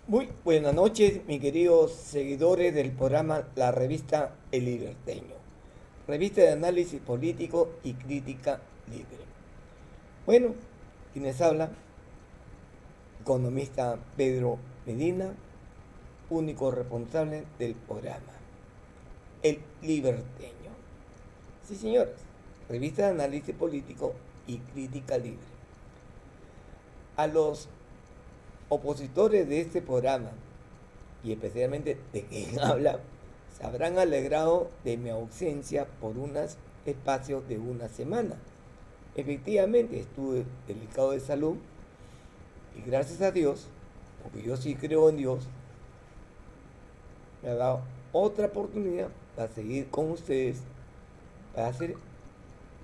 Muy buenas noches, mis queridos seguidores del programa La Revista El Liberteño, revista de análisis político y crítica libre. Bueno, quienes hablan, economista Pedro Medina, único responsable del programa El Liberteño. Sí, señores, revista de análisis político y crítica libre. A los opositores de este programa, y especialmente de quien habla, se habrán alegrado de mi ausencia por unos espacios de una semana. Efectivamente, estuve delicado de salud y gracias a Dios, porque yo sí creo en Dios, me ha dado otra oportunidad para seguir con ustedes, para hacer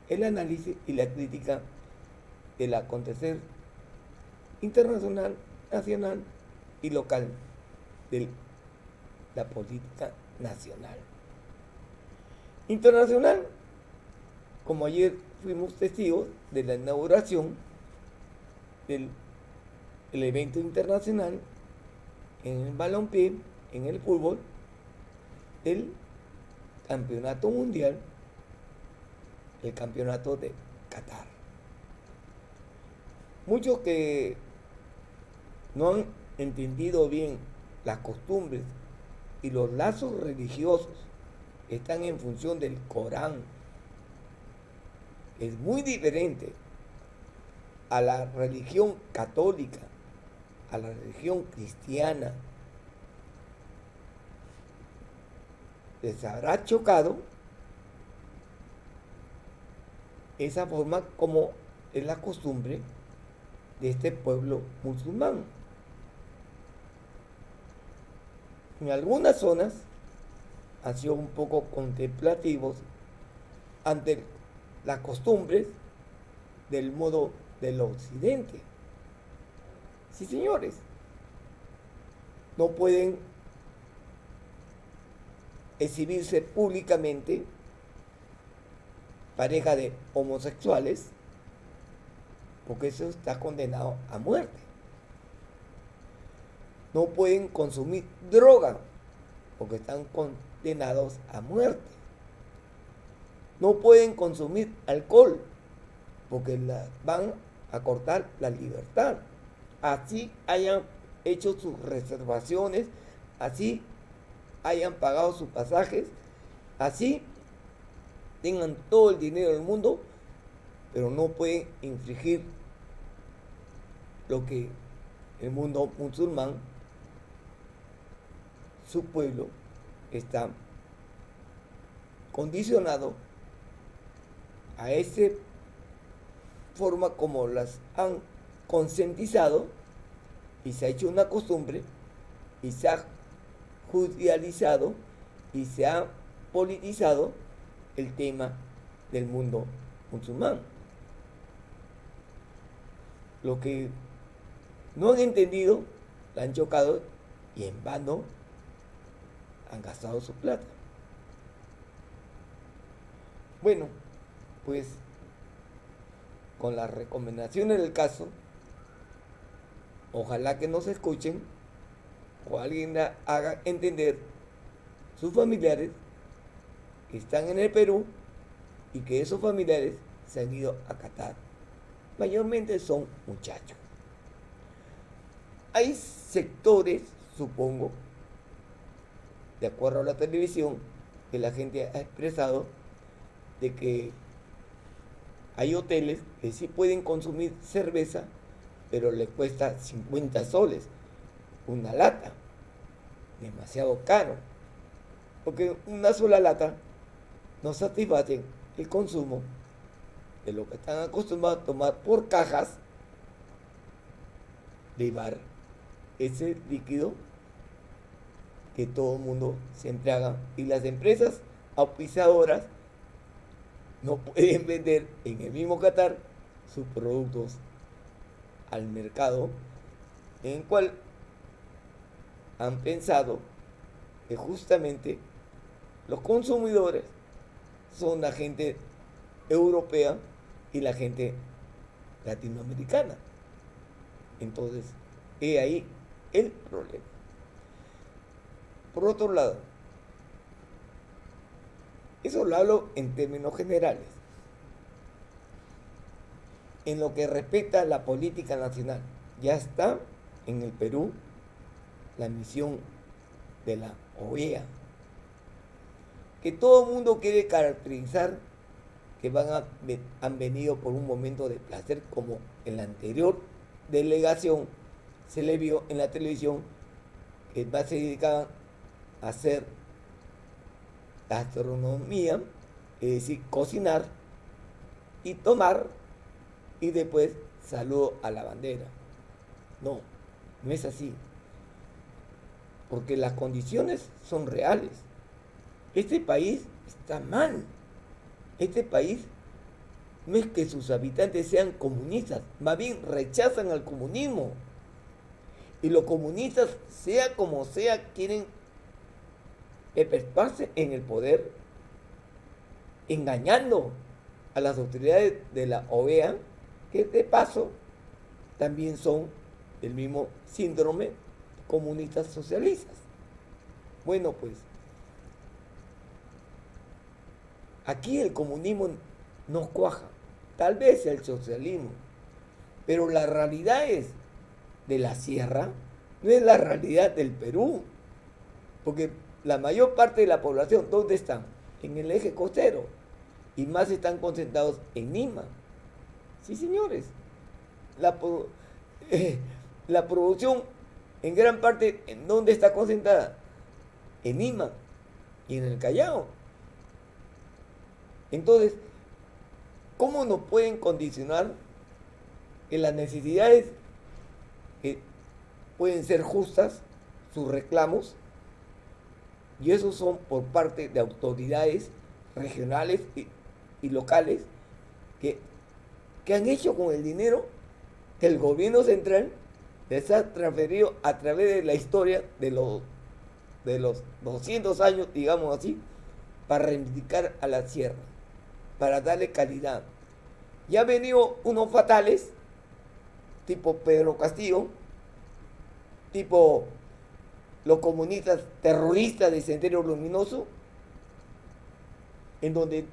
el análisis y la crítica del acontecer internacional, nacional y local de la política nacional. Internacional, como ayer fuimos testigos de la inauguración del evento internacional en el balompié, en el fútbol, del campeonato mundial, el campeonato de Qatar. Muchos que no han entendido bien las costumbres y los lazos religiosos están en función del Corán. Es muy diferente a la religión católica, a la religión cristiana. Les habrá chocado esa forma como es la costumbre de este pueblo musulmán. En algunas zonas han sido un poco contemplativos ante las costumbres del modo del occidente. Sí, señores, no pueden exhibirse públicamente pareja de homosexuales porque eso está condenado a muerte. No pueden consumir droga porque están condenados a muerte. No pueden consumir alcohol porque van a cortar la libertad. Así hayan hecho sus reservaciones, así hayan pagado sus pasajes, así tengan todo el dinero del mundo, pero no pueden infringir lo que el mundo musulmán, su pueblo, está condicionado a esa forma como las han concientizado y se ha hecho una costumbre y se ha judicializado y se ha politizado el tema del mundo musulmán. Lo que no han entendido, la han chocado y en vano han gastado su plata. Bueno, pues con las recomendaciones del caso, ojalá que nos escuchen o alguien haga entender sus familiares que están en el Perú y que esos familiares se han ido a Qatar. Mayormente son muchachos. Hay sectores, supongo, de acuerdo a la televisión, que la gente ha expresado de que hay hoteles que sí pueden consumir cerveza, pero le cuesta 50 soles una lata. Demasiado caro. Porque una sola lata no satisface el consumo de lo que están acostumbrados a tomar por cajas de bar, ese líquido que todo el mundo se embriaga. Y las empresas auspiciadoras no pueden vender en el mismo Qatar sus productos al mercado, en el cual han pensado que justamente los consumidores son la gente europea y la gente latinoamericana. Entonces, he ahí el problema. Por otro lado, eso lo hablo en términos generales. En lo que respecta a la política nacional, ya está en el Perú la misión de la OEA, que todo el mundo quiere caracterizar que han venido por un momento de placer, como en la anterior delegación se le vio en la televisión que se dedicaban a hacer gastronomía, es decir, cocinar y tomar, y después saludo a la bandera. No, no es así, porque las condiciones son reales. Este país está mal. Este país no es que sus habitantes sean comunistas, más bien rechazan al comunismo. Y los comunistas, sea como sea, quieren perpetuarse en el poder, engañando a las autoridades de la OEA, que de paso también son del mismo síndrome, comunistas socialistas. Bueno, pues aquí el comunismo no cuaja, tal vez el socialismo, pero la realidad es de la sierra, no es la realidad del Perú, porque la mayor parte de la población, ¿dónde están? En el eje costero, y más están concentrados en Lima. Sí, señores, la producción en gran parte, ¿en dónde está concentrada? En Lima y en el Callao. Entonces, ¿cómo nos pueden condicionar que las necesidades que pueden ser justas, sus reclamos, y esos son por parte de autoridades regionales y locales que han hecho con el dinero que el gobierno central les ha transferido a través de la historia de los 200 años, digamos así, para reivindicar a la sierra, para darle calidad? Ya han venido unos fatales, tipo Pedro Castillo, tipo los comunistas terroristas de Sendero Luminoso, en donde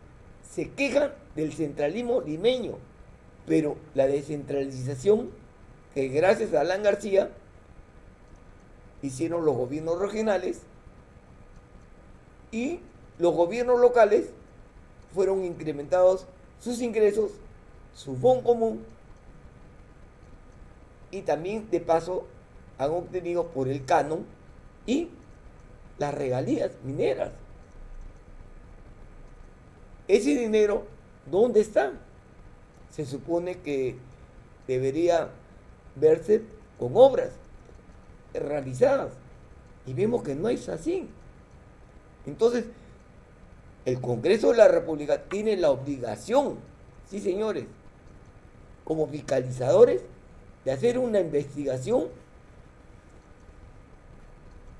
se quejan del centralismo limeño, pero la descentralización que gracias a Alan García hicieron los gobiernos regionales, y los gobiernos locales fueron incrementados sus ingresos, su fondo común, y también de paso han obtenido por el canon y las regalías mineras. Ese dinero, ¿dónde está? Se supone que debería verse con obras realizadas, y vemos que no es así. Entonces, el Congreso de la República tiene la obligación, sí señores, como fiscalizadores, de hacer una investigación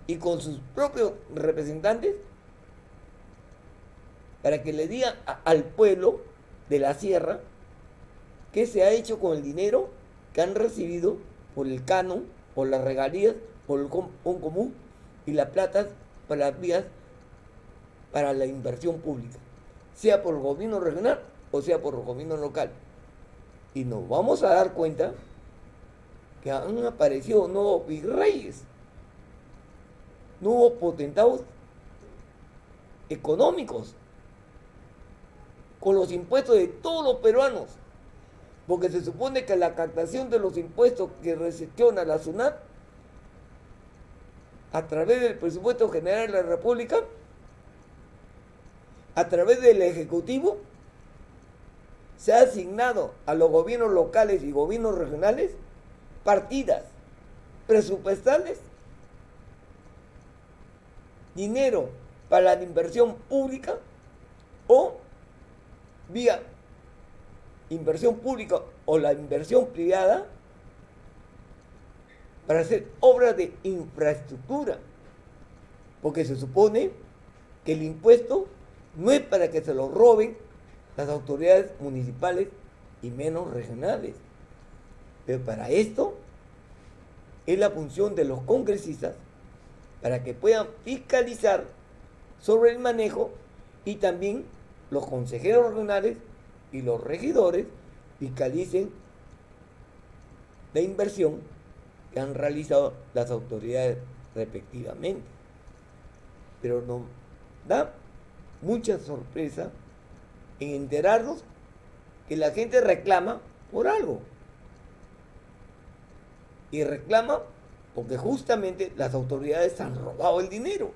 y con sus propios representantes, para que le digan al pueblo de la sierra qué se ha hecho con el dinero que han recibido por el canon, por las regalías, por el común y la plata para las vías, para la inversión pública, sea por el gobierno regional o sea por el gobierno local. Y nos vamos a dar cuenta que han aparecido nuevos virreyes, nuevos potentados económicos, con los impuestos de todos los peruanos, porque se supone que la captación de los impuestos que gestiona la SUNAT a través del presupuesto general de la República, a través del Ejecutivo, se ha asignado a los gobiernos locales y gobiernos regionales partidas presupuestales, dinero para la inversión pública o vía inversión pública o la inversión privada, para hacer obras de infraestructura, porque se supone que el impuesto no es para que se lo roben las autoridades municipales y menos regionales, pero para esto es la función de los congresistas para que puedan fiscalizar sobre el manejo, y también los consejeros regionales y los regidores fiscalicen la inversión que han realizado las autoridades respectivamente. Pero nos da mucha sorpresa en enterarnos que la gente reclama por algo. Y reclama porque justamente las autoridades han robado el dinero.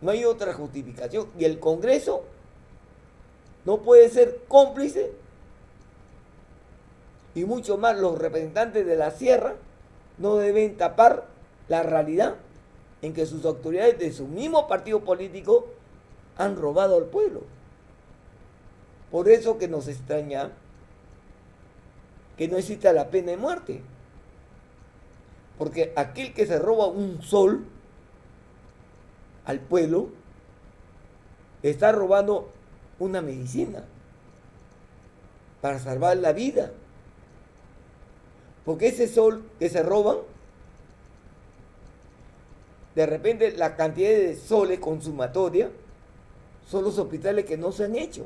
No hay otra justificación. Y el Congreso no puede ser cómplice, y mucho más los representantes de la sierra no deben tapar la realidad en que sus autoridades de su mismo partido político han robado al pueblo. Por eso que nos extraña que no exista la pena de muerte. Porque aquel que se roba un sol al pueblo está robando una medicina para salvar la vida. Porque ese sol que se roban, de repente la cantidad de soles consumatoria son los hospitales que no se han hecho.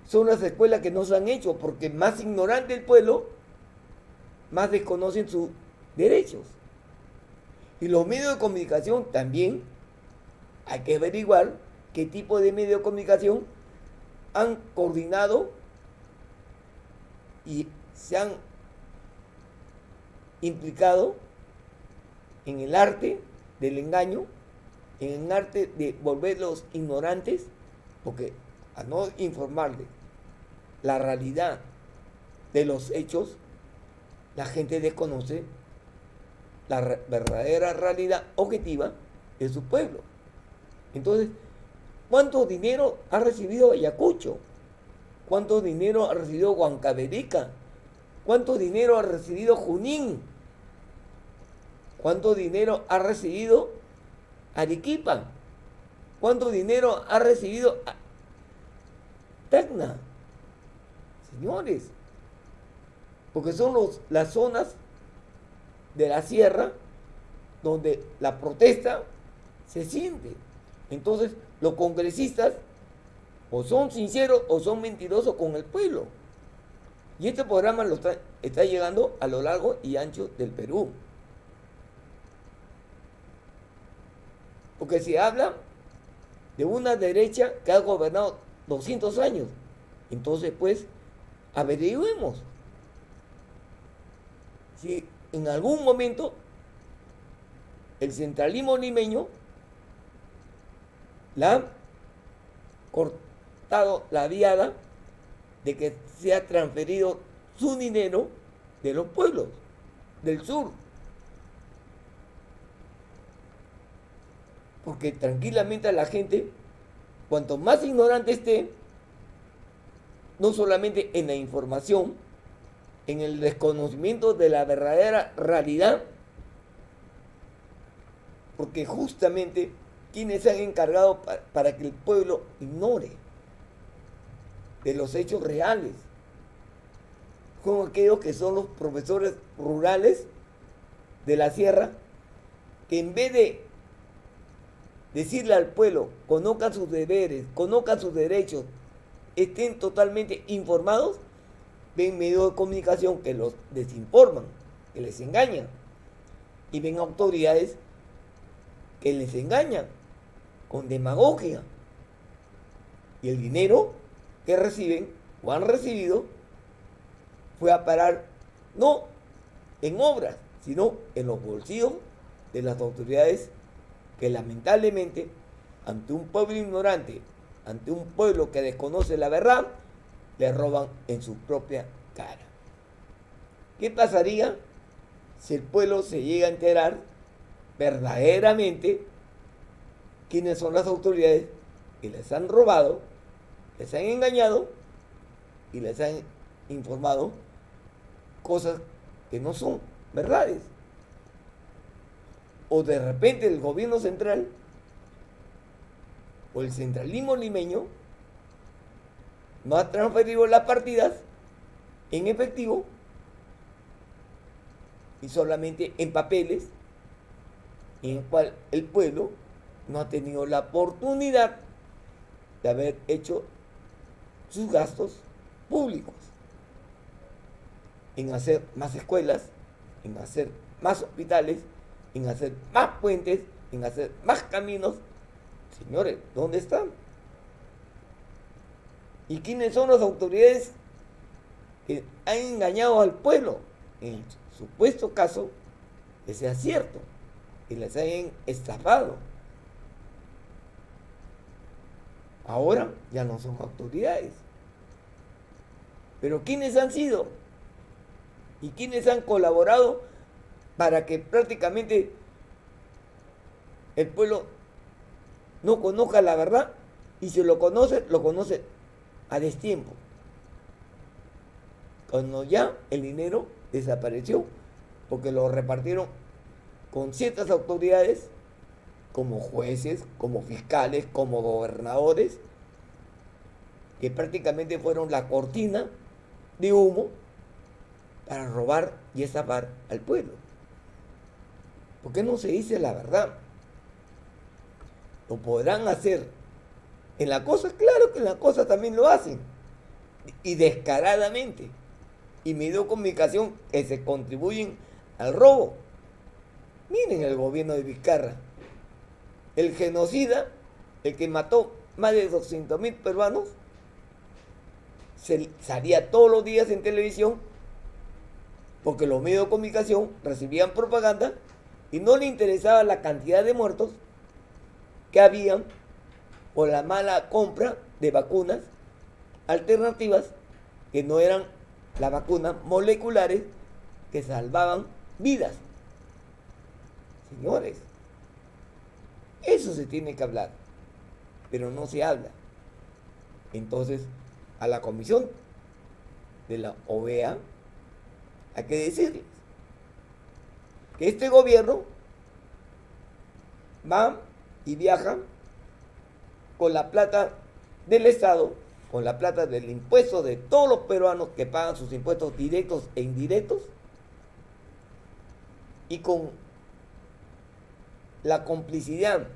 Son las escuelas que no se han hecho, porque más ignorante el pueblo, más desconocen sus derechos. Y los medios de comunicación también hay que averiguar qué tipo de medios de comunicación han coordinado y se han implicado en el arte del engaño, en el arte de volverlos ignorantes, porque a no informarles la realidad de los hechos, la gente desconoce la verdadera realidad objetiva de su pueblo. Entonces, ¿cuánto dinero ha recibido Ayacucho? ¿Cuánto dinero ha recibido Huancavelica? ¿Cuánto dinero ha recibido Junín? ¿Cuánto dinero ha recibido Arequipa? ¿Cuánto dinero ha recibido Tacna? Señores, porque son las zonas de la sierra donde la protesta se siente. Entonces, los congresistas o son sinceros o son mentirosos con el pueblo. Y este programa está llegando a lo largo y ancho del Perú. Porque se habla de una derecha que ha gobernado 200 años. Entonces, pues, averigüemos si en algún momento el centralismo limeño le ha cortado la viada de que se ha transferido su dinero de los pueblos del sur. Porque tranquilamente a la gente, cuanto más ignorante esté, no solamente en la información, en el desconocimiento de la verdadera realidad, porque justamente quienes se han encargado para que el pueblo ignore de los hechos reales, como aquellos que son los profesores rurales de la sierra, que en vez de decirle al pueblo, conozcan sus deberes, conozcan sus derechos, estén totalmente informados, ven medios de comunicación que los desinforman, que les engañan, y ven autoridades que les engañan con demagogia. Y el dinero que reciben o han recibido fue a parar no en obras, sino en los bolsillos de las autoridades que lamentablemente, ante un pueblo ignorante, ante un pueblo que desconoce la verdad, le roban en su propia cara. ¿Qué pasaría si el pueblo se llega a enterar verdaderamente quiénes son las autoridades que les han robado, les han engañado y les han informado cosas que no son verdades? O de repente el gobierno central o el centralismo limeño no ha transferido las partidas en efectivo y solamente en papeles, en el cual el pueblo no ha tenido la oportunidad de haber hecho sus gastos públicos en hacer más escuelas, en hacer más hospitales, en hacer más puentes, en hacer más caminos. Señores, ¿dónde están? ¿Y quiénes son las autoridades que han engañado al pueblo? En el supuesto caso que sea cierto, que les hayan estafado. Ahora ya no son autoridades. Pero ¿quiénes han sido? ¿Y quiénes han colaborado para que prácticamente el pueblo no conozca la verdad? Y si lo conoce a destiempo, cuando ya el dinero desapareció, porque lo repartieron con ciertas autoridades, como jueces, como fiscales, como gobernadores, que prácticamente fueron la cortina de humo para robar y estafar al pueblo. ¿Por qué no se dice la verdad? Lo podrán hacer en la cosa, claro que en la cosa también lo hacen, y descaradamente, y medios de comunicación que se contribuyen al robo. Miren el gobierno de Vizcarra, el genocida, el que mató más de 200.000 peruanos, salía todos los días en televisión porque los medios de comunicación recibían propaganda y no le interesaba la cantidad de muertos que habían por la mala compra de vacunas alternativas que no eran las vacunas moleculares que salvaban vidas. Señores, eso se tiene que hablar, pero no se habla. Entonces, a la comisión de la OEA hay que decirles que este gobierno va y viaja con la plata del Estado, con la plata del impuesto de todos los peruanos que pagan sus impuestos directos e indirectos, y con la complicidad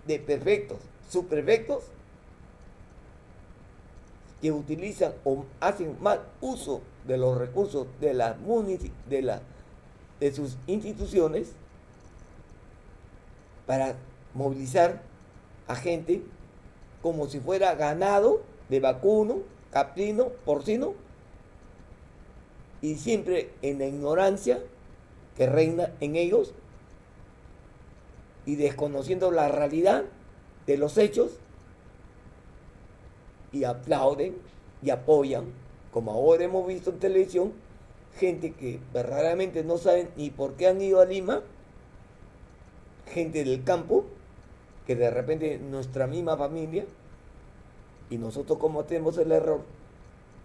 de prefectos, subprefectos, que utilizan o hacen mal uso de los recursos de sus instituciones para movilizar a gente como si fuera ganado de vacuno, caprino, porcino, y siempre en la ignorancia que reina en ellos y desconociendo la realidad de los hechos, y aplauden y apoyan, como ahora hemos visto en televisión, gente que verdaderamente no saben ni por qué han ido a Lima, gente del campo, que de repente nuestra misma familia, y nosotros cometemos el error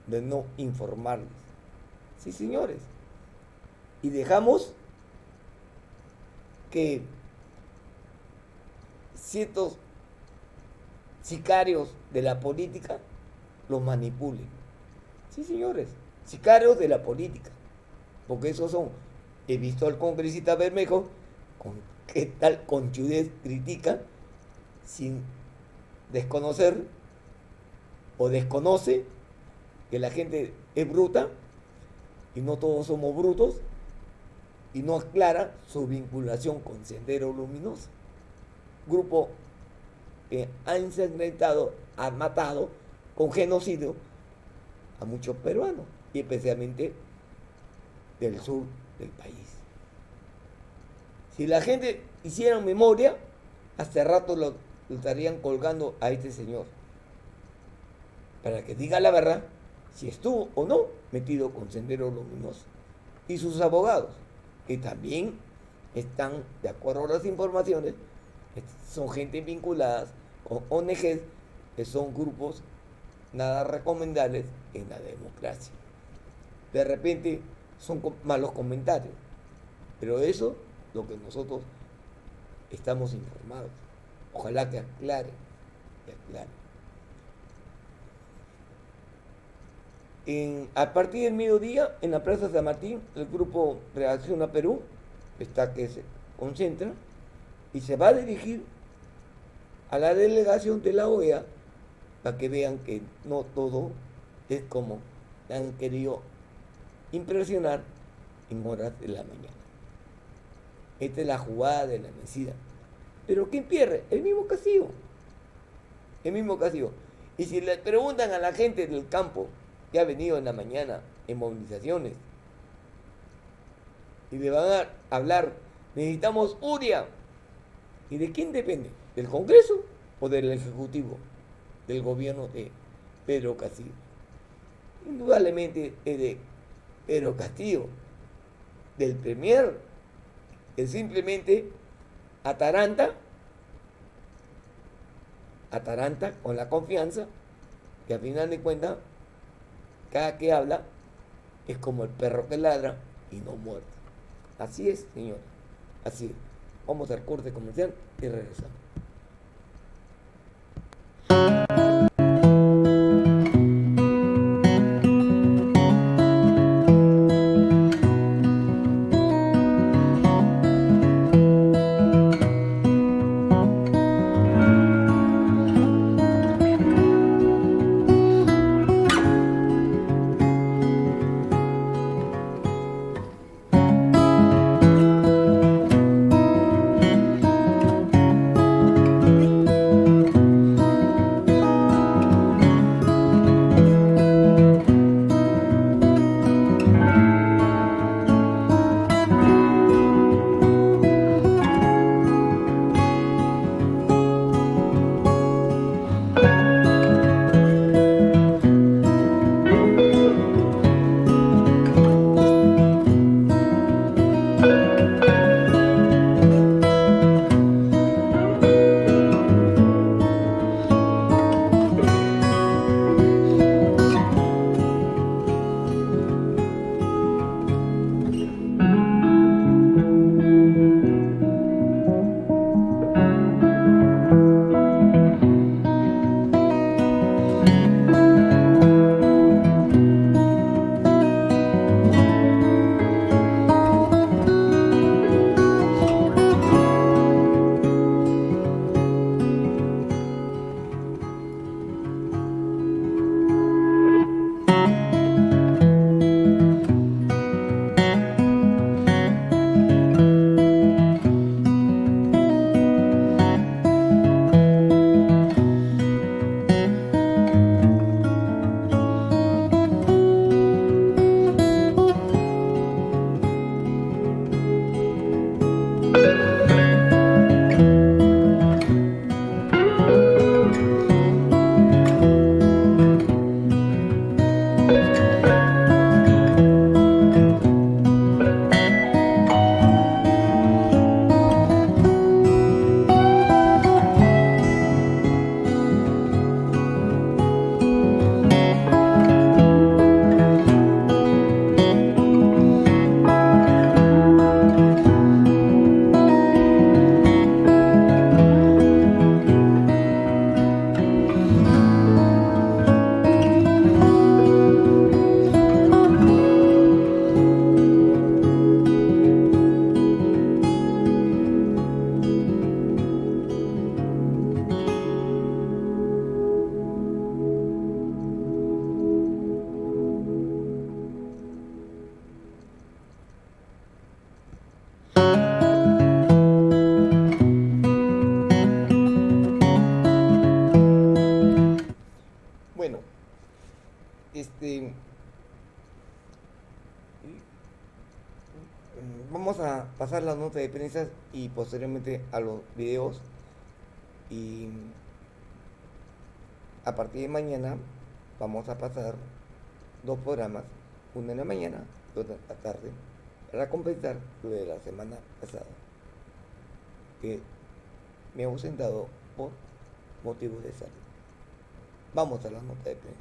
de no informarles. Sí, señores. Y dejamos que ciertos sicarios de la política los manipulen. Sí, señores, sicarios de la política. Porque esos son. He visto al congresista Bermejo con qué tal conchudez critica sin desconocer o desconoce que la gente es bruta y no todos somos brutos, y no aclara su vinculación con Sendero Luminoso, grupo que ha ensangrentado, ha matado con genocidio a muchos peruanos, y especialmente del sur del país. Si la gente hiciera memoria, hace rato lo estarían colgando a este señor, para que diga la verdad si estuvo o no metido con Sendero Luminoso, y sus abogados, que también están, de acuerdo a las informaciones, son gente vinculadas con ONGs, que son grupos nada recomendables en la democracia. De repente son malos comentarios, pero eso es lo que nosotros estamos informados. Ojalá que aclare, que aclare. A partir del mediodía, en la Plaza San Martín, el grupo Reacción a Perú está que se concentra y se va a dirigir a la delegación de la OEA para que vean que no todo es como han querido impresionar en horas de la mañana. Esta es la jugada de la vencida. Pero ¿quién pierde? El mismo Castillo. El mismo Castillo. Y si le preguntan a la gente del campo que ha venido en la mañana en movilizaciones y le van a hablar, necesitamos URIA. ¿Y de quién depende? ¿Del Congreso o del Ejecutivo? Del gobierno de Pedro Castillo. Indudablemente es de Pedro Castillo, del Premier, que simplemente ataranta con la confianza, que al final de cuentas, cada que habla es como el perro que ladra y no muerde. Así es, señores, así es. Vamos al corte comercial y regresamos. Bueno, vamos a pasar la nota de prensa y posteriormente a los videos. Y a partir de mañana vamos a pasar 2 programas, uno en la mañana y otro en la tarde, para completar lo de la semana pasada, que me he ausentado por motivos de salud. Vamos a la nota de prensa.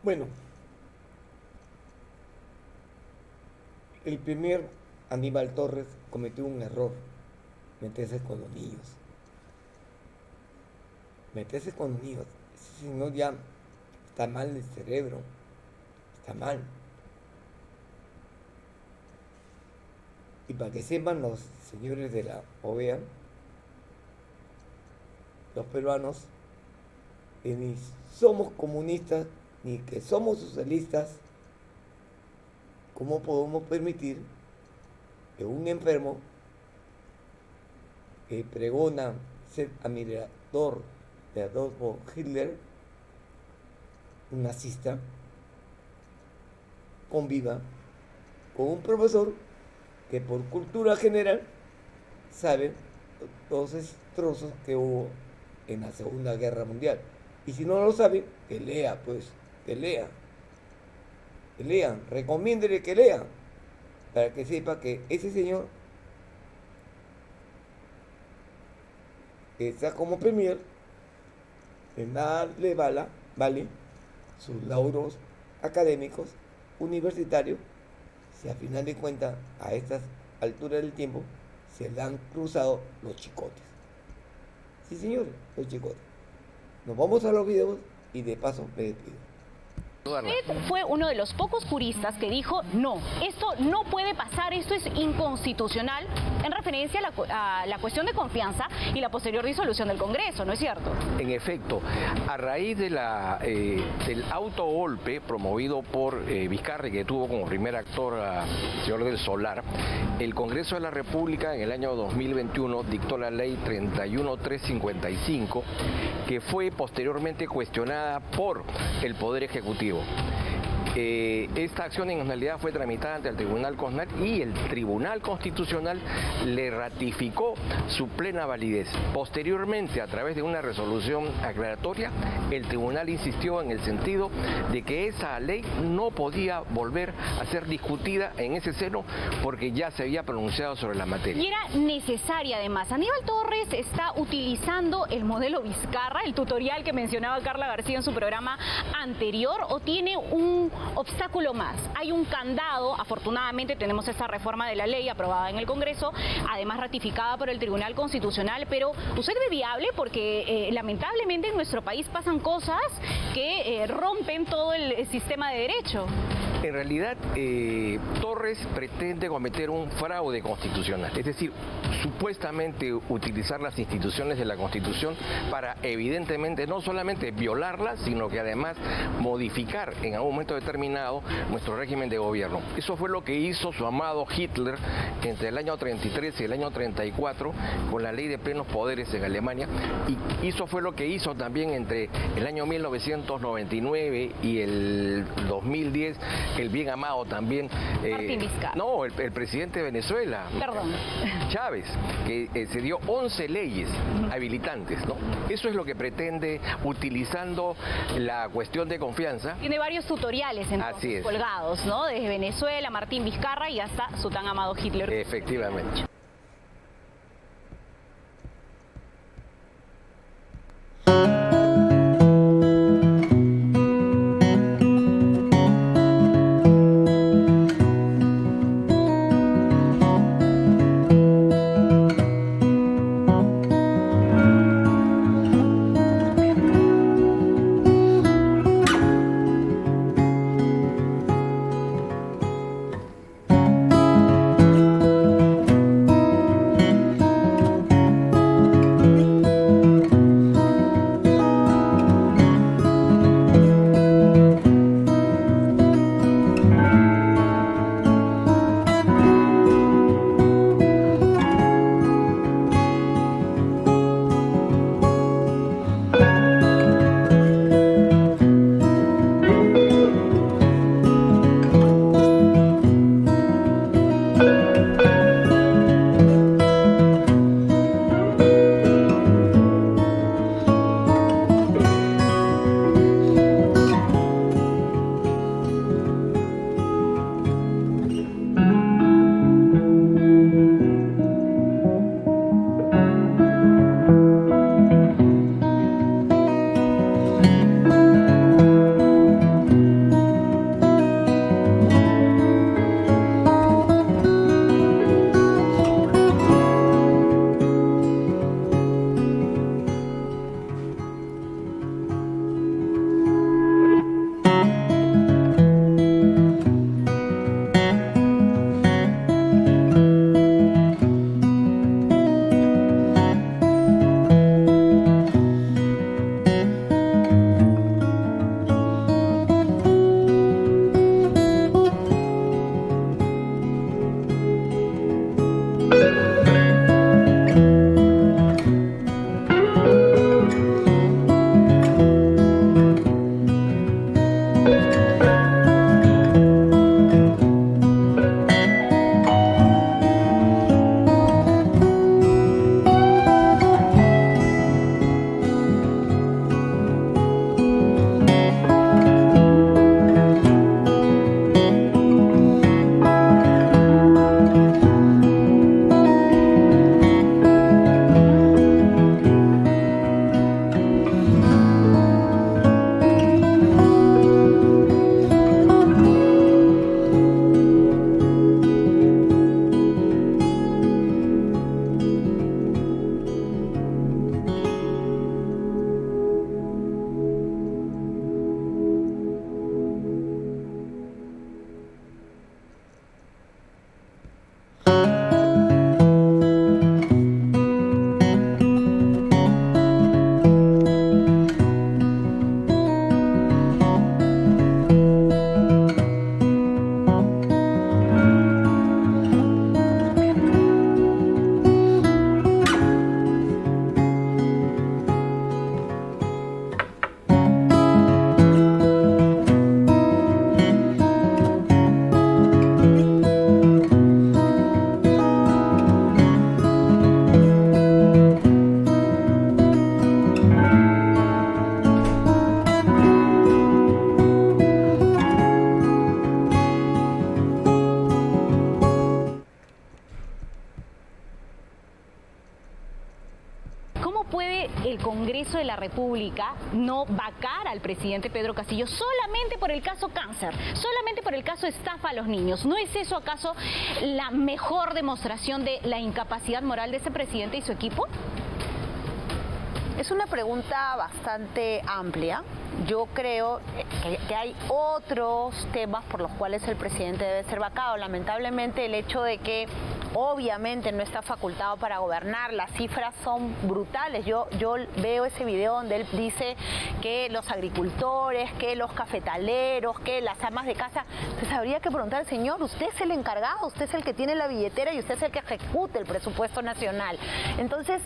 Bueno, el primer Aníbal Torres cometió un error, meterse con los niños. Meterse con los niños. Ese señor ya está mal del cerebro, está mal. Y para que sepan los señores de la OEA, los peruanos, que ni somos comunistas ni que somos socialistas, ¿cómo podemos permitir que un enfermo que pregona ser admirador de Adolfo Hitler, un nazista, conviva con un profesor que por cultura general sabe los destrozos que hubo en la Segunda Guerra Mundial? Y si no lo sabe, que lea, pues, que lea. Que lean, recomiéndele que lean, para que sepa que ese señor que está como premier, de nada le vale sus lauros académicos, universitarios, si a final de cuentas, a estas alturas del tiempo, se le han cruzado los chicotes. Sí, señores, los chicotes. Nos vamos a los videos y de paso me despido. Usted fue uno de los pocos juristas que dijo no, esto no puede pasar, esto es inconstitucional, en referencia a la cuestión de confianza y la posterior disolución del Congreso, ¿no es cierto? En efecto, a raíz de del autogolpe promovido por Vizcarra, que tuvo como primer actor al señor del Solar, el Congreso de la República en el año 2021 dictó la ley 31355, que fue posteriormente cuestionada por el Poder Ejecutivo. Esta acción en realidad fue tramitada ante el Tribunal Constitucional y el Tribunal Constitucional le ratificó su plena validez. Posteriormente, a través de una resolución aclaratoria, el tribunal insistió en el sentido de que esa ley no podía volver a ser discutida en ese seno porque ya se había pronunciado sobre la materia. Y era necesaria además. Aníbal Torres está utilizando el modelo Vizcarra, el tutorial que mencionaba Carla García en su programa anterior, o tiene un obstáculo más. Hay un candado, afortunadamente tenemos esta reforma de la ley aprobada en el Congreso, además ratificada por el Tribunal Constitucional, pero ¿usted ve viable? Porque lamentablemente en nuestro país pasan cosas que rompen todo el sistema de derecho. En realidad, Torres pretende cometer un fraude constitucional, es decir, supuestamente utilizar las instituciones de la Constitución para evidentemente no solamente violarlas, sino que además modificar en algún momento determinado nuestro régimen de gobierno. Eso fue lo que hizo su amado Hitler entre el año 33 y el año 34 con la ley de plenos poderes en Alemania, y eso fue lo que hizo también entre el año 1999 y el 2010 el bien amado también Martín Vizcarra. No, el presidente de Venezuela, Perdón, Chávez, que se dio 11 leyes habilitantes, ¿no? Eso es lo que pretende, utilizando la cuestión de confianza. tiene varios tutoriales entonces, colgados, ¿no? Desde Venezuela, Martín Vizcarra y hasta su tan amado Hitler. Efectivamente. Congreso de la República no vacara al presidente Pedro Castillo solamente por el caso cáncer, solamente por el caso estafa a los niños? ¿No es eso acaso la mejor demostración de la incapacidad moral de ese presidente y su equipo? Es una pregunta bastante amplia. Yo creo que hay otros temas por los cuales el presidente debe ser vacado. Lamentablemente el hecho de que obviamente no está facultado para gobernar, las cifras son brutales. Yo veo ese video donde él dice que los agricultores, que los cafetaleros, que las amas de casa. Entonces habría que preguntar al señor, usted es el encargado, usted es el que tiene la billetera y usted es el que ejecuta el presupuesto nacional. Entonces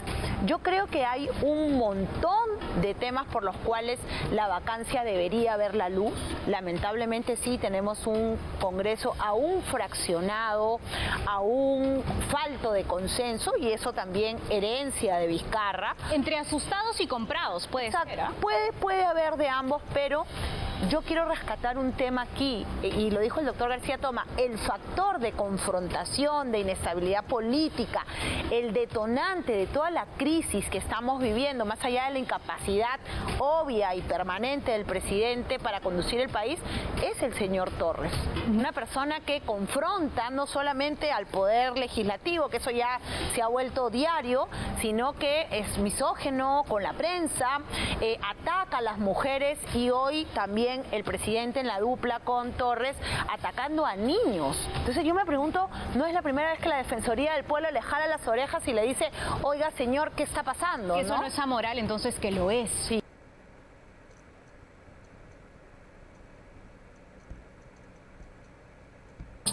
yo creo que hay un montón de temas por los cuales la vacancia debería ver la luz. Lamentablemente sí, tenemos un Congreso aún fraccionado, aún falto de consenso, y eso también herencia de Vizcarra. Entre asustados y comprados, puede ser, ¿eh? Puede haber de ambos, pero yo quiero rescatar un tema aquí, y lo dijo el doctor García Toma, el factor de confrontación, de inestabilidad política, el detonante de toda la crisis que estamos viviendo, más allá de la incapacidad obvia y permanente del presidente para conducir el país, es el señor Torres. Una persona que confronta no solamente al poder legislativo, que eso ya se ha vuelto diario, sino que es misógino con la prensa, ataca a las mujeres, y hoy también el presidente en la dupla con Torres atacando a niños. Entonces yo me pregunto, ¿no es la primera vez que la Defensoría del Pueblo le jala las orejas y le dice, oiga señor, ¿qué está pasando? Eso no es amoral, entonces que lo es. Sí.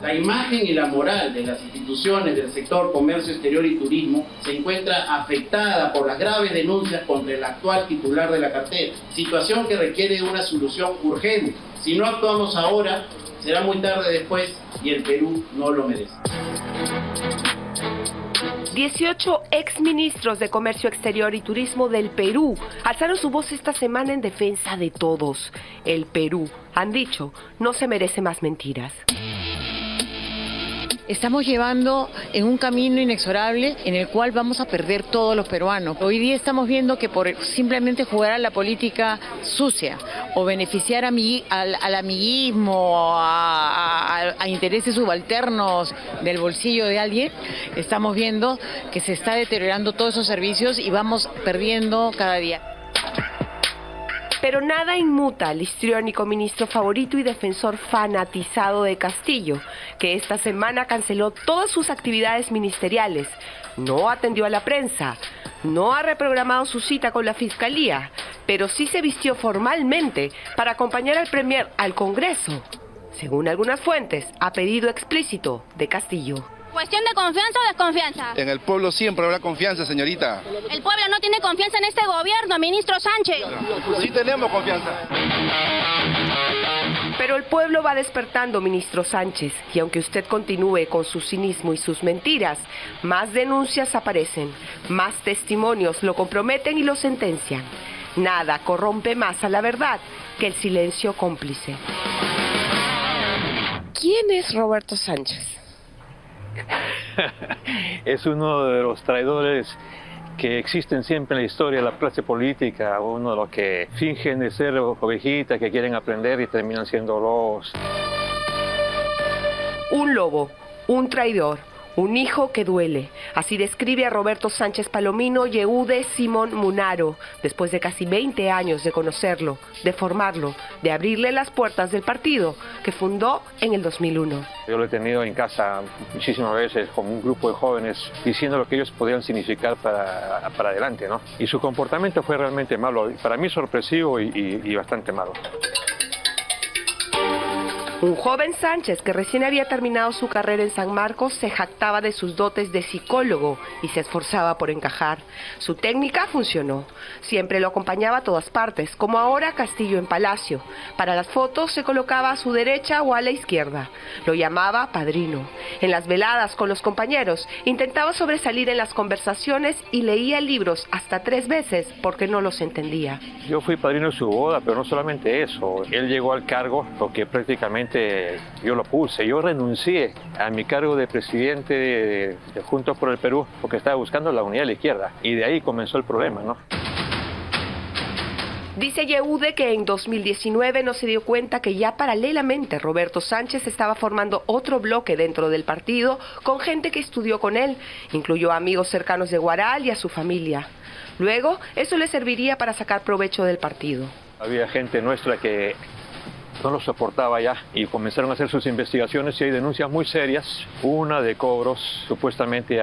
La imagen y la moral de las instituciones del sector comercio exterior y turismo se encuentra afectada por las graves denuncias contra el actual titular de la cartera, situación que requiere una solución urgente. Si no actuamos ahora, será muy tarde después y el Perú no lo merece. 18 exministros de Comercio Exterior y Turismo del Perú alzaron su voz esta semana en defensa de todos. El Perú, han dicho, no se merece más mentiras. Estamos llevando en un camino inexorable en el cual vamos a perder todos los peruanos. Hoy día estamos viendo que por simplemente jugar a la política sucia o beneficiar al amiguismo, a intereses subalternos del bolsillo de alguien, estamos viendo que se está deteriorando todos esos servicios y vamos perdiendo cada día. Pero nada inmuta al histriónico ministro favorito y defensor fanatizado de Castillo, que esta semana canceló todas sus actividades ministeriales, no atendió a la prensa, no ha reprogramado su cita con la Fiscalía, pero sí se vistió formalmente para acompañar al Premier al Congreso, según algunas fuentes, a pedido explícito de Castillo. ¿Cuestión de confianza o desconfianza? En el pueblo siempre habrá confianza, señorita. El pueblo no tiene confianza en este gobierno, ministro Sánchez. Sí tenemos confianza. Pero el pueblo va despertando, ministro Sánchez, y aunque usted continúe con su cinismo y sus mentiras, más denuncias aparecen, más testimonios lo comprometen y lo sentencian. Nada corrompe más a la verdad que el silencio cómplice. ¿Quién es Roberto Sánchez? Es uno de los traidores que existen siempre en la historia de la clase política, uno de los que fingen de ser ovejitas, que quieren aprender y terminan siendo lobos. Un lobo, un traidor, un hijo que duele. Así describe a Roberto Sánchez Palomino Yehude Simón Munaro, después de casi 20 años de conocerlo, de formarlo, de abrirle las puertas del partido que fundó en el 2001. Yo lo he tenido en casa muchísimas veces con un grupo de jóvenes diciendo lo que ellos podían significar para adelante, ¿no? Y su comportamiento fue realmente malo, para mí sorpresivo y bastante malo. Un joven Sánchez que recién había terminado su carrera en San Marcos se jactaba de sus dotes de psicólogo y se esforzaba por encajar. Su técnica funcionó. Siempre lo acompañaba a todas partes, como ahora Castillo en Palacio. Para las fotos se colocaba a su derecha o a la izquierda. Lo llamaba padrino. En las veladas con los compañeros intentaba sobresalir en las conversaciones y leía libros hasta 3 veces porque no los entendía. Yo fui padrino de su boda, pero no solamente eso. Él llegó al cargo porque prácticamente yo lo puse. Yo renuncié a mi cargo de presidente de Juntos por el Perú porque estaba buscando la unidad de la izquierda y de ahí comenzó el problema, ¿no? Dice Yehude que en 2019 no se dio cuenta que ya paralelamente Roberto Sánchez estaba formando otro bloque dentro del partido con gente que estudió con él, incluyó a amigos cercanos de Guaral y a su familia. Luego, eso le serviría para sacar provecho del partido. Había gente nuestra que no lo soportaba ya y comenzaron a hacer sus investigaciones y hay denuncias muy serias, una de cobros supuestamente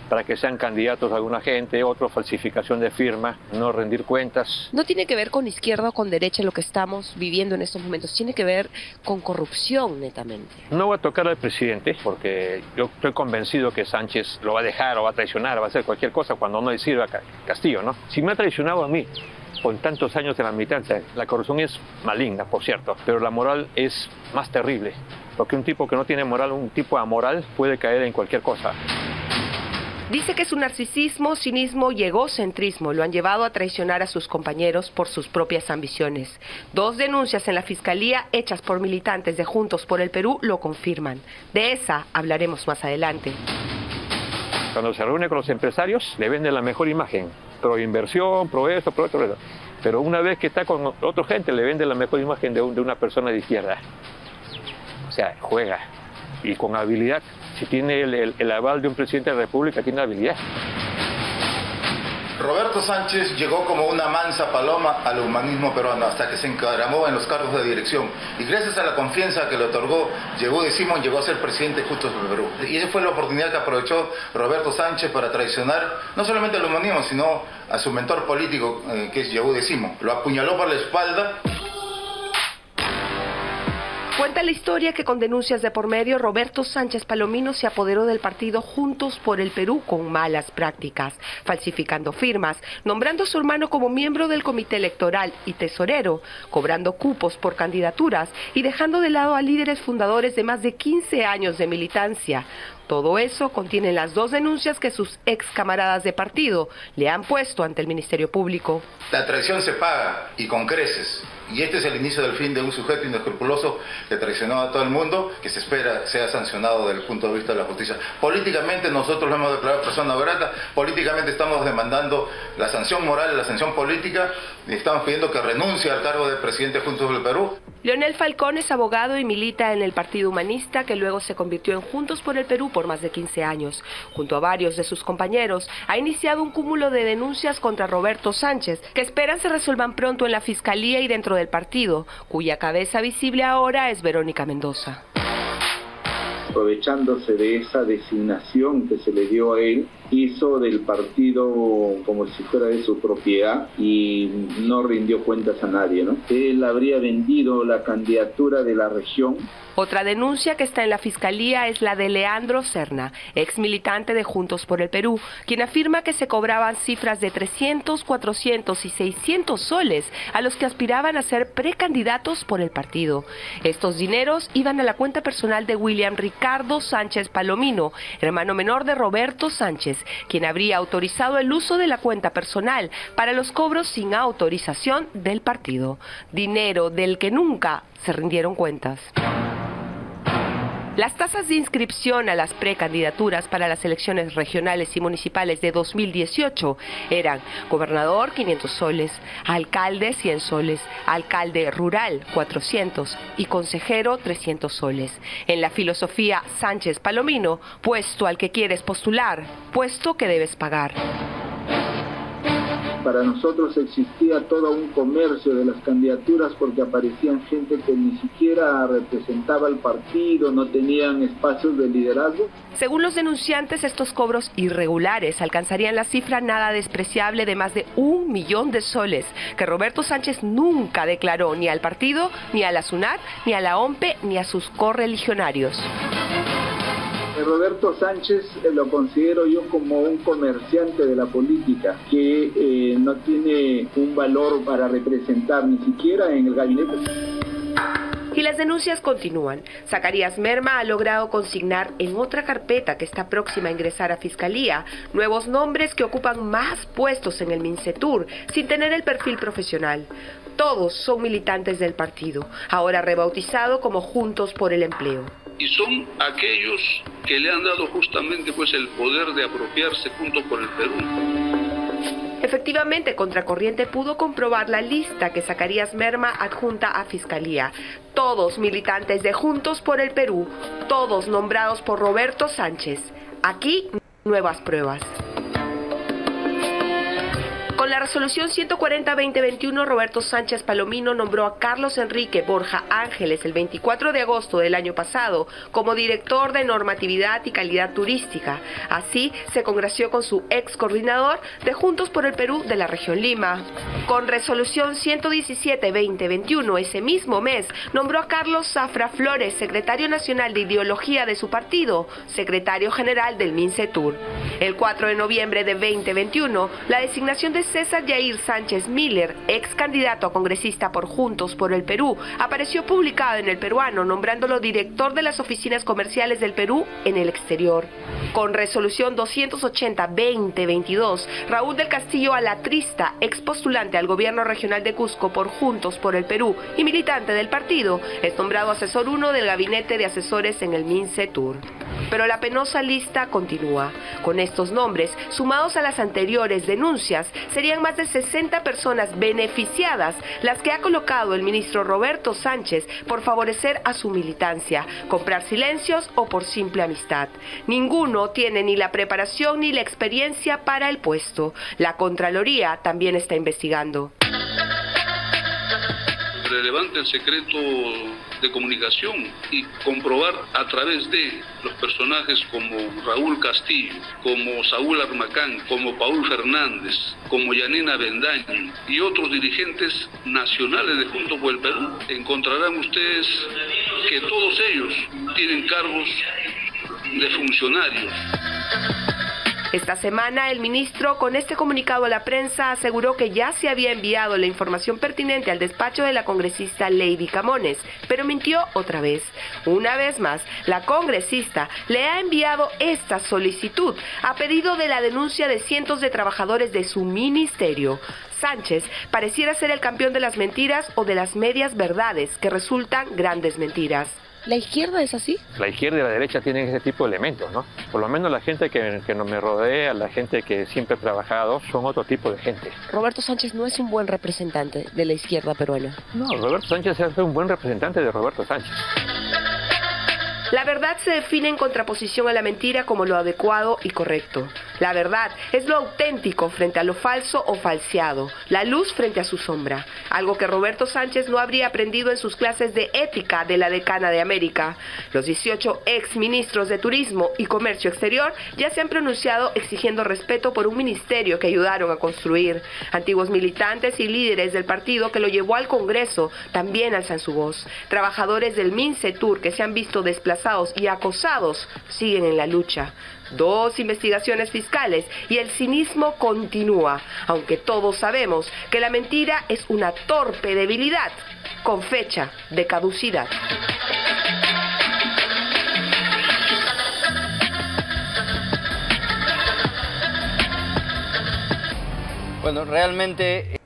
para que sean candidatos a alguna gente, otro falsificación de firma, no rendir cuentas. No tiene que ver con izquierda o con derecha lo que estamos viviendo en estos momentos, tiene que ver con corrupción netamente. No voy a tocar al presidente porque yo estoy convencido que Sánchez lo va a dejar o va a traicionar, va a hacer cualquier cosa cuando no le sirva a Castillo, ¿no? Si me ha traicionado a mí, con tantos años de la militancia, la corrupción es maligna, por cierto, pero la moral es más terrible, porque un tipo que no tiene moral, un tipo amoral, puede caer en cualquier cosa. Dice que su narcisismo, cinismo y egocentrismo lo han llevado a traicionar a sus compañeros por sus propias ambiciones. 2 denuncias en la Fiscalía hechas por militantes de Juntos por el Perú lo confirman. De esa hablaremos más adelante. Cuando se reúne con los empresarios, le venden la mejor imagen. Pro inversión, pro esto, pro otro. Pero una vez que está con otra gente, le vende la mejor imagen de una persona de izquierda. O sea, juega. Y con habilidad. Si tiene el aval de un presidente de la República, tiene habilidad. Roberto Sánchez llegó como una mansa paloma al humanismo peruano hasta que se encaramó en los cargos de dirección. Y gracias a la confianza que le otorgó Yehude Simón, llegó a ser presidente justo del Perú. Y esa fue la oportunidad que aprovechó Roberto Sánchez para traicionar no solamente al humanismo, sino a su mentor político, que es Yehude Simón. Lo apuñaló por la espalda. Cuenta la historia que con denuncias de por medio, Roberto Sánchez Palomino se apoderó del partido Juntos por el Perú con malas prácticas, falsificando firmas, nombrando a su hermano como miembro del comité electoral y tesorero, cobrando cupos por candidaturas y dejando de lado a líderes fundadores de más de 15 años de militancia. Todo eso contiene las 2 denuncias que sus ex camaradas de partido le han puesto ante el Ministerio Público. La traición se paga y con creces. Y este es el inicio del fin de un sujeto inescrupuloso que traicionó a todo el mundo, que se espera sea sancionado desde el punto de vista de la justicia. Políticamente nosotros lo hemos declarado persona no grata, políticamente estamos demandando la sanción moral, la sanción política, y estamos pidiendo que renuncie al cargo de presidente Juntos del Perú. Leonel Falcón es abogado y milita en el Partido Humanista, que luego se convirtió en Juntos por el Perú por más de 15 años. Junto a varios de sus compañeros, ha iniciado un cúmulo de denuncias contra Roberto Sánchez, que esperan se resuelvan pronto en la Fiscalía y dentro del partido, cuya cabeza visible ahora es Verónica Mendoza. Aprovechándose de esa designación que se le dio a él, hizo del partido como si fuera de su propiedad y no rindió cuentas a nadie, ¿no? Él habría vendido la candidatura de la región. Otra denuncia que está en la Fiscalía es la de Leandro Serna, ex militante de Juntos por el Perú, quien afirma que se cobraban cifras de 300, 400 y 600 soles a los que aspiraban a ser precandidatos por el partido. Estos dineros iban a la cuenta personal de William Ricardo Sánchez Palomino, hermano menor de Roberto Sánchez, quien habría autorizado el uso de la cuenta personal para los cobros sin autorización del partido. Dinero del que nunca se rindieron cuentas. Las tasas de inscripción a las precandidaturas para las elecciones regionales y municipales de 2018 eran gobernador 500 soles, alcalde 100 soles, alcalde rural 400 y consejero 300 soles. En la filosofía Sánchez Palomino, puesto al que quieres postular, puesto que debes pagar. Para nosotros existía todo un comercio de las candidaturas porque aparecían gente que ni siquiera representaba al partido, no tenían espacios de liderazgo. Según los denunciantes, estos cobros irregulares alcanzarían la cifra nada despreciable de más de 1 millón de soles, que Roberto Sánchez nunca declaró ni al partido, ni a la SUNAT, ni a la OMPE, ni a sus correligionarios. Roberto Sánchez lo considero yo como un comerciante de la política que no tiene un valor para representar ni siquiera en el gabinete. Y las denuncias continúan. Zacarías Merma ha logrado consignar en otra carpeta que está próxima a ingresar a Fiscalía nuevos nombres que ocupan más puestos en el MINCETUR sin tener el perfil profesional. Todos son militantes del partido, ahora rebautizado como Juntos por el Empleo. Y son aquellos que le han dado justamente pues el poder de apropiarse Juntos por el Perú. Efectivamente, Contracorriente pudo comprobar la lista que Zacarías Merma adjunta a Fiscalía. Todos militantes de Juntos por el Perú, todos nombrados por Roberto Sánchez. Aquí, nuevas pruebas. Con la resolución 140-2021, Roberto Sánchez Palomino nombró a Carlos Enrique Borja Ángeles el 24 de agosto del año pasado como director de normatividad y calidad turística. Así se congració con su ex coordinador de Juntos por el Perú de la región Lima. Con resolución 117-2021, ese mismo mes, nombró a Carlos Zafra Flores, secretario nacional de ideología de su partido, secretario general del MINCETUR. El 4 de noviembre de 2021, la designación de César Yair Sánchez Miller, ex candidato a congresista por Juntos por el Perú, apareció publicado en El Peruano, nombrándolo director de las oficinas comerciales del Perú en el exterior. Con resolución 280-2022, Raúl del Castillo Alatrista, ex postulante al gobierno regional de Cusco por Juntos por el Perú y militante del partido, es nombrado asesor 1 del gabinete de asesores en el MINCETUR. Pero la penosa lista continúa. Con estos nombres, sumados a las anteriores denuncias, serían más de 60 personas beneficiadas las que ha colocado el ministro Roberto Sánchez por favorecer a su militancia, comprar silencios o por simple amistad. Ninguno tiene ni la preparación ni la experiencia para el puesto. La Contraloría también está investigando. Relevante el secreto de comunicación y comprobar a través de los personajes como Raúl Castillo, como Saúl Armacán, como Paul Fernández, como Yanina Bendaño y otros dirigentes nacionales de Juntos por el Perú, encontrarán ustedes que todos ellos tienen cargos de funcionarios. Esta semana, el ministro, con este comunicado a la prensa, aseguró que ya se había enviado la información pertinente al despacho de la congresista Lady Camones, pero mintió otra vez. Una vez más, la congresista le ha enviado esta solicitud a pedido de la denuncia de cientos de trabajadores de su ministerio. Sánchez pareciera ser el campeón de las mentiras o de las medias verdades que resultan grandes mentiras. ¿La izquierda es así? La izquierda y la derecha tienen ese tipo de elementos, ¿no? Por lo menos la gente que no me rodea, la gente que siempre ha trabajado, son otro tipo de gente. Roberto Sánchez no es un buen representante de la izquierda peruana. No, Roberto Sánchez es un buen representante de Roberto Sánchez. La verdad se define en contraposición a la mentira como lo adecuado y correcto. La verdad es lo auténtico frente a lo falso o falseado, la luz frente a su sombra, algo que Roberto Sánchez no habría aprendido en sus clases de ética de la decana de América. Los 18 ex ministros de Turismo y Comercio Exterior ya se han pronunciado exigiendo respeto por un ministerio que ayudaron a construir. Antiguos militantes y líderes del partido que lo llevó al Congreso también alzan su voz. Trabajadores del MINCETUR que se han visto desplazados y acosados siguen en la lucha. 2 investigaciones fiscales y el cinismo continúa, aunque todos sabemos que la mentira es una torpe debilidad con fecha de caducidad. Bueno, realmente...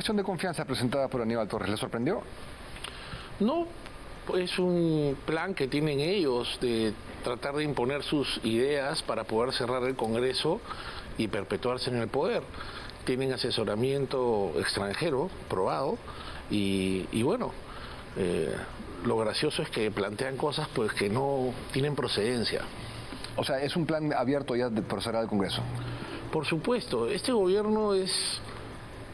cuestión de confianza presentada por Aníbal Torres le sorprendió? No, es un plan que tienen ellos de tratar de imponer sus ideas para poder cerrar el Congreso y perpetuarse en el poder. Tienen asesoramiento extranjero probado y bueno, lo gracioso es que plantean cosas pues que no tienen procedencia. O sea, ¿es un plan abierto ya por cerrar el Congreso? Por supuesto, este gobierno es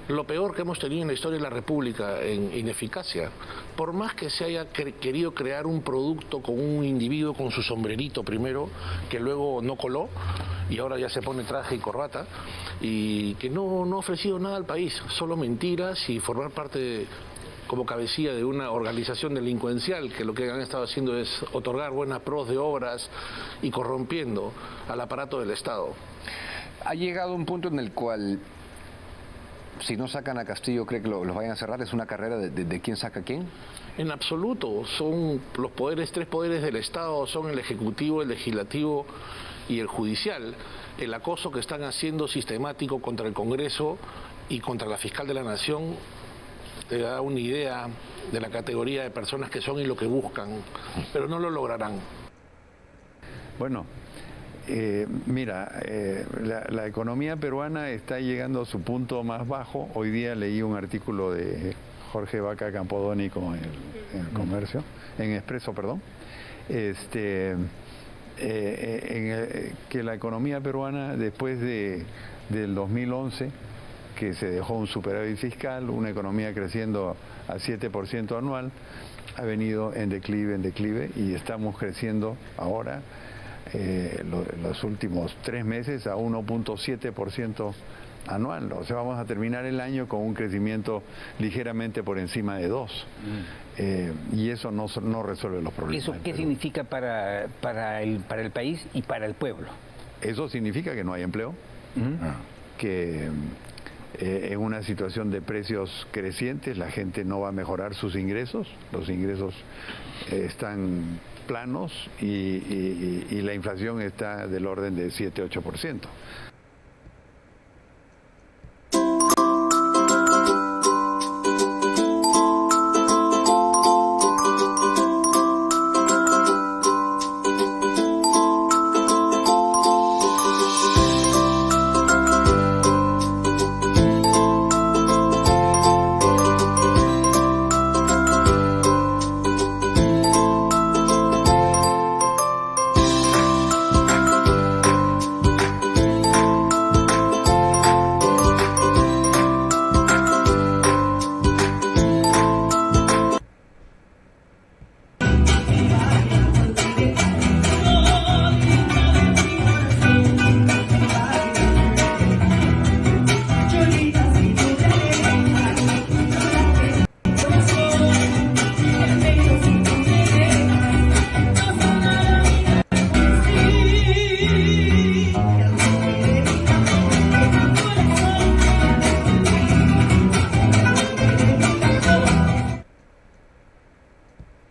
lo peor que hemos tenido en la historia de la República en ineficacia. Por más que se haya querido crear un producto con un individuo con su sombrerito primero, que luego no coló y ahora ya se pone traje y corbata, y que no ha ofrecido nada al país, solo mentiras y formar parte como cabecilla de una organización delincuencial que lo que han estado haciendo es otorgar buenas pros de obras y corrompiendo al aparato del Estado. Ha llegado un punto en el cual, si no sacan a Castillo, ¿cree que los vayan a cerrar? ¿Es una carrera de quién saca a quién? En absoluto, son los poderes, 3 poderes del Estado, son el Ejecutivo, el Legislativo y el Judicial. El acoso que están haciendo sistemático contra el Congreso y contra la Fiscal de la Nación te da una idea de la categoría de personas que son y lo que buscan, pero no lo lograrán. Bueno, la economía peruana está llegando a su punto más bajo. Hoy día leí un artículo de Jorge Vaca Campodónico en el Comercio, en Expreso, perdón, que la economía peruana después del 2011, que se dejó un superávit fiscal, una economía creciendo a 7% anual, ha venido en declive y estamos creciendo ahora los últimos 3 meses a 1.7% anual. O sea, vamos a terminar el año con un crecimiento ligeramente por encima de 2%. Y eso no resuelve los problemas. ¿Eso qué significa para el país y para el pueblo? Eso significa que no hay empleo, que en una situación de precios crecientes la gente no va a mejorar sus ingresos, los ingresos están planos y la inflación está del orden de 7-8%.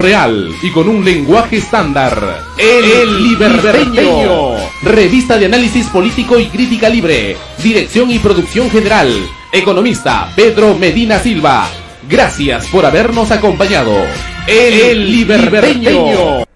Real y con un lenguaje estándar. El Liberteño. Revista de análisis político y crítica libre. Dirección y producción general. Economista Pedro Medina Silva. Gracias por habernos acompañado. El Liberteño.